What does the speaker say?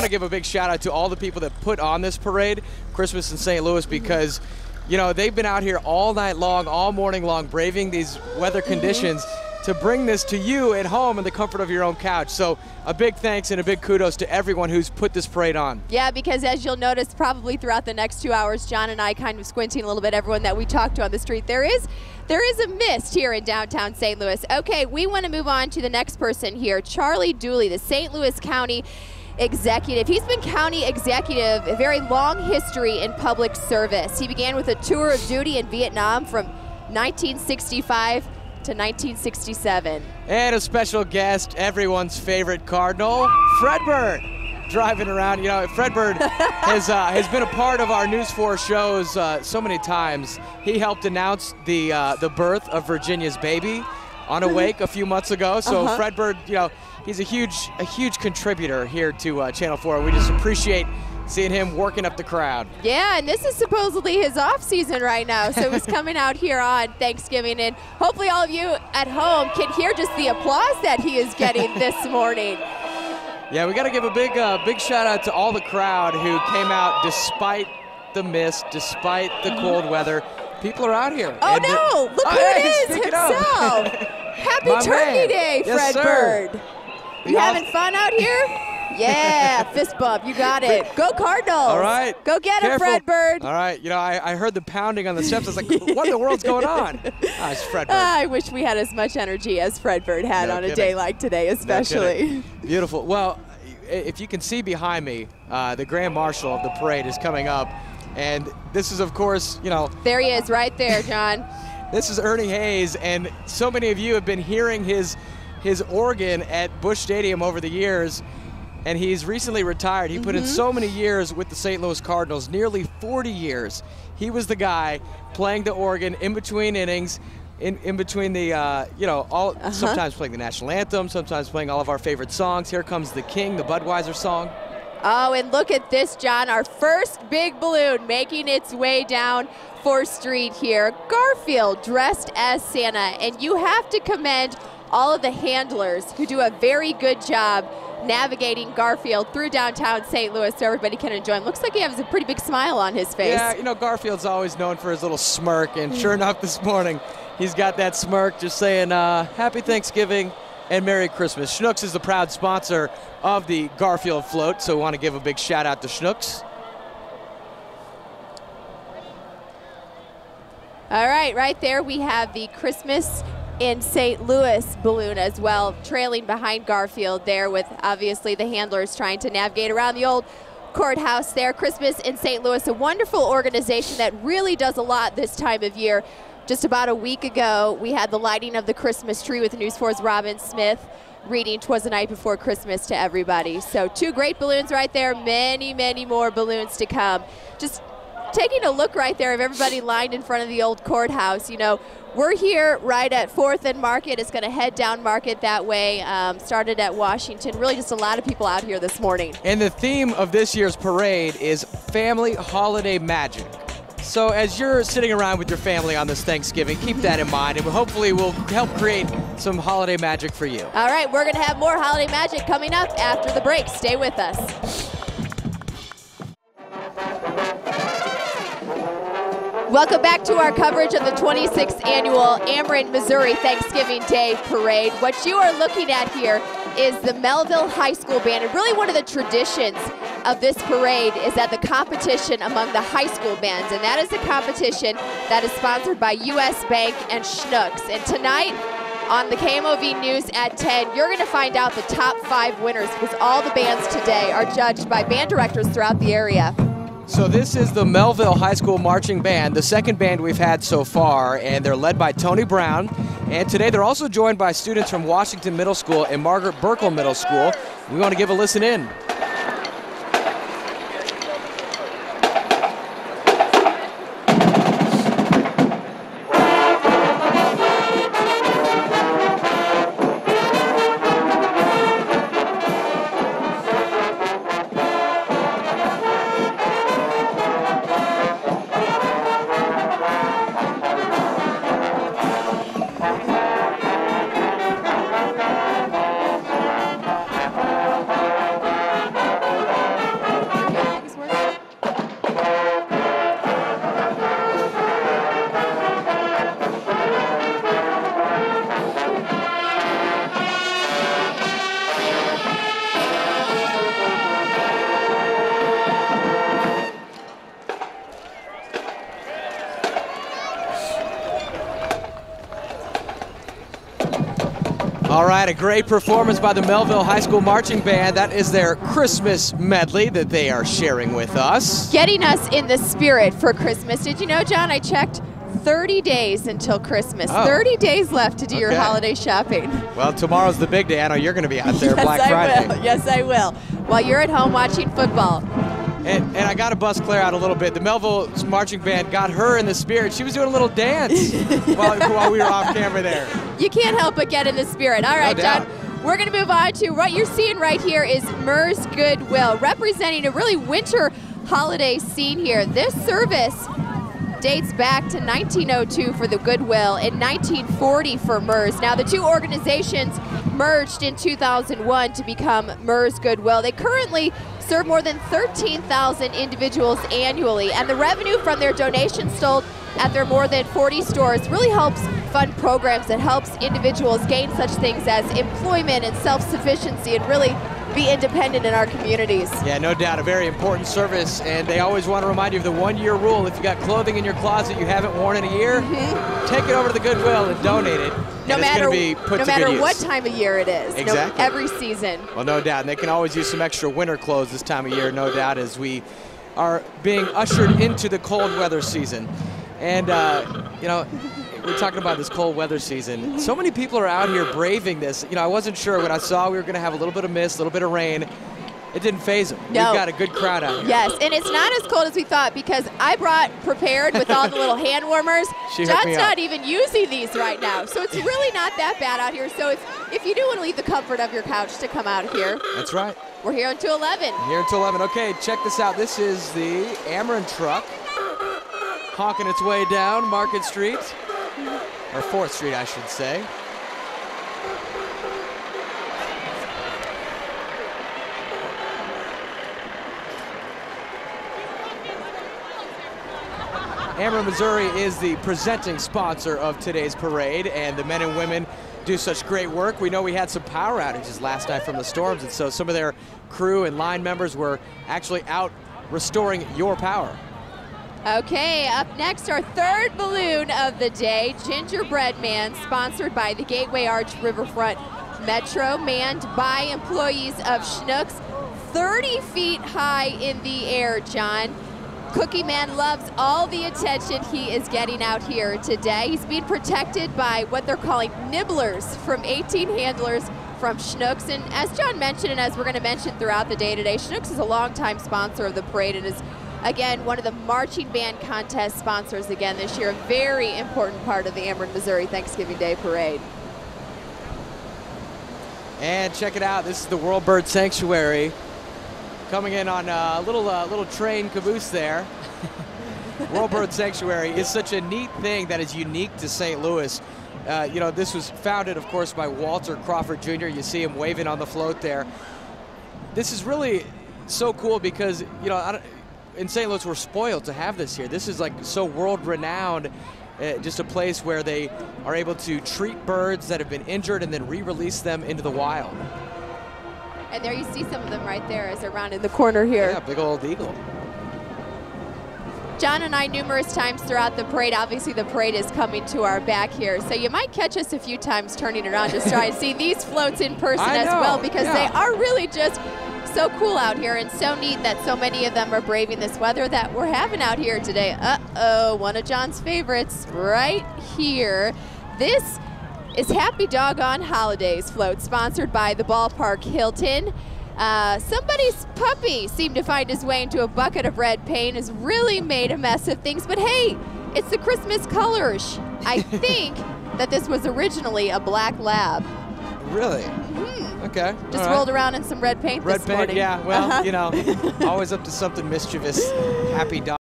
to give a big shout out to all the people that put on this parade, Christmas in St. Louis, because you know, they've been out here all night long, all morning long, braving these weather conditions to bring this to you at home in the comfort of your own couch. So a big thanks and a big kudos to everyone who's put this parade on. Yeah, because as you'll notice probably throughout the next 2 hours, John and I kind of squinting a little bit, everyone that we talked to on the street, there is a mist here in downtown St. Louis. Okay, we want to move on to the next person here, Charlie Dooley, the St. Louis County executive. He's been county executive, a very long history in public service. He began with a tour of duty in Vietnam from 1965 to 1967. And a special guest, everyone's favorite Cardinal, Fred Bird, driving around. You know, Fred Bird has been a part of our News 4 shows so many times. He helped announce the birth of Virginia's baby on a wake a few months ago. So Fred Bird, you know, he's a huge contributor here to Channel 4. We just appreciate seeing him working up the crowd. Yeah, and this is supposedly his off season right now, so he's coming out here on Thanksgiving, and hopefully all of you at home can hear just the applause that he is getting this morning. Yeah, we got to give a big shout out to all the crowd who came out despite the mist, despite the cold weather. People are out here. Oh no, look who it is himself. Happy Turkey Day, Fred Bird. You having fun out here? Yeah, fist bump, you got it. Go Cardinals. All right. Go get it, Fred Bird. All right, you know, I heard the pounding on the steps. I was like, what in the world's going on? It's Fred Bird. I wish we had as much energy as Fred Bird had on a day like today, especially. Beautiful. Well, if you can see behind me, the Grand Marshal of the parade is coming up. And this is, of course, you know. There he is, right there, John. This is Ernie Hayes, and so many of you have been hearing his organ at Busch Stadium over the years, and he's recently retired. He put in so many years with the St. Louis Cardinals, nearly 40 years. He was the guy playing the organ in between innings, in between the, you know, sometimes playing the national anthem, sometimes playing all of our favorite songs. Here comes the King, the Budweiser song. Oh, and look at this, John, our first big balloon making its way down 4th Street here. Garfield dressed as Santa, and you have to commend all of the handlers who do a very good job navigating Garfield through downtown St. Louis so everybody can enjoy him. Looks like he has a pretty big smile on his face. Yeah, you know, Garfield's always known for his little smirk, and sure enough this morning he's got that smirk just saying Happy Thanksgiving and Merry Christmas. Schnucks is the proud sponsor of the Garfield float, so we want to give a big shout out to Schnucks. All right, right there we have the Christmas in St. Louis balloon as well, trailing behind Garfield there, with obviously the handlers trying to navigate around the old courthouse there. Christmas in St. Louis, a wonderful organization that really does a lot this time of year. Just about a week ago, we had the lighting of the Christmas tree with News 4's Robin Smith reading "'Twas the Night Before Christmas" to everybody. So 2 great balloons right there, many, many more balloons to come. Just taking a look right there of everybody lined in front of the old courthouse. You know, we're here right at 4th and Market. It's going to head down Market that way. Started at Washington. Really just a lot of people out here this morning. And the theme of this year's parade is family holiday magic. So as you're sitting around with your family on this Thanksgiving, keep that in mind, and hopefully we'll help create some holiday magic for you. All right, we're going to have more holiday magic coming up after the break. Stay with us. Welcome back to our coverage of the 26th annual Ameren, Missouri Thanksgiving Day Parade. What you are looking at here is the Melville High School Band, and really one of the traditions of this parade is that the competition among the high school bands, and that is a competition that is sponsored by U.S. Bank and Schnucks. And tonight on the KMOV News at 10, you're going to find out the top 5 winners, because all the bands today are judged by band directors throughout the area. So this is the Melville High School Marching Band, the second band we've had so far, and they're led by Tony Brown. And today they're also joined by students from Washington Middle School and Margaret Burkle Middle School. We want to give a listen in. had a great performance by the Melville High School Marching Band. That is their Christmas medley that they are sharing with us. Getting us in the spirit for Christmas. Did you know, John, I checked 30 days until Christmas. Oh. 30 days left to do your holiday shopping. Well, tomorrow's the big day. I know you're going to be out there Black Friday. Will. Yes, I will. While you're at home watching football. And I got to bust Claire out a little bit. The Melville Marching Band got her in the spirit. She was doing a little dance while we were off camera there. You can't help but get in the spirit. All right, John. We're going to move on to what you're seeing right here is MERS Goodwill, representing a really winter holiday scene here. This service dates back to 1902 for the Goodwill and 1940 for MERS. Now, the two organizations merged in 2001 to become MERS Goodwill. They currently serve more than 13,000 individuals annually, and the revenue from their donations sold at their more than 40 stores really helps fund programs that helps individuals gain such things as employment and self-sufficiency and really be independent in our communities. Yeah, no doubt, a very important service, and they always want to remind you of the one-year rule. If you got clothing in your closet you haven't worn in a year, take it over to the Goodwill and donate it. No matter what use. Time of year it is. Exactly. Every season. Well, no doubt, and they can always use some extra winter clothes this time of year, no doubt, as we are being ushered into the cold weather season. And, you know, we're talking about this cold weather season. So many people are out here braving this. You know, I wasn't sure when I saw we were going to have a little bit of mist, a little bit of rain. It didn't phase them. No. We've got a good crowd out here. Yes, and it's not as cold as we thought because I brought prepared with all the little hand warmers. John's not even using these right now, so it's really not that bad out here. So if you do want to leave the comfort of your couch to come out here. That's right. We're here until 11. Here until 11. Okay, check this out. This is the Ameren truck honking its way down Market Street, or 4th Street, I should say. Ameren, Missouri is the presenting sponsor of today's parade, and the men and women do such great work. We know we had some power outages last night from the storms, and so some of their crew and line members were actually out restoring your power. Okay, up next, our third balloon of the day, Gingerbread Man, sponsored by the Gateway Arch Riverfront Metro, manned by employees of Schnucks, 30 feet high in the air, John. Cookie Man loves all the attention he is getting out here today. He's being protected by what they're calling nibblers from 18 handlers from Schnucks. And as John mentioned, and as we're going to mention throughout the day today, Schnucks is a longtime sponsor of the parade and is, again, one of the marching band contest sponsors again this year. A very important part of the Ameren, Missouri Thanksgiving Day Parade. And check it out, this is the World Bird Sanctuary coming in on a little train caboose there. World Bird Sanctuary is such a neat thing that is unique to St. Louis. You know, this was founded, of course, by Walter Crawford Jr. You see him waving on the float there. This is really so cool because, you know, in St. Louis, we're spoiled to have this here. This is like so world-renowned, just a place where they are able to treat birds that have been injured and then re-release them into the wild. And there you see some of them right there as they're rounding the corner here. Yeah, big old eagle. John and I, numerous times throughout the parade, obviously the parade is coming to our back here, so you might catch us a few times turning around to try and see these floats in person as well, because they are really just so cool out here and so neat that so many of them are braving this weather that we're having out here today. Uh-oh, one of John's favorites right here. This is Happy Doggone Holidays float, sponsored by the Ballpark Hilton. Somebody's puppy seemed to find his way into a bucket of red paint, has really made a mess of things, but hey, it's the Christmas colors. I think that this was originally a black lab. Really? Okay. Just rolled around in some red paint this morning. Yeah, well, you know, always up to something mischievous. Happy dog.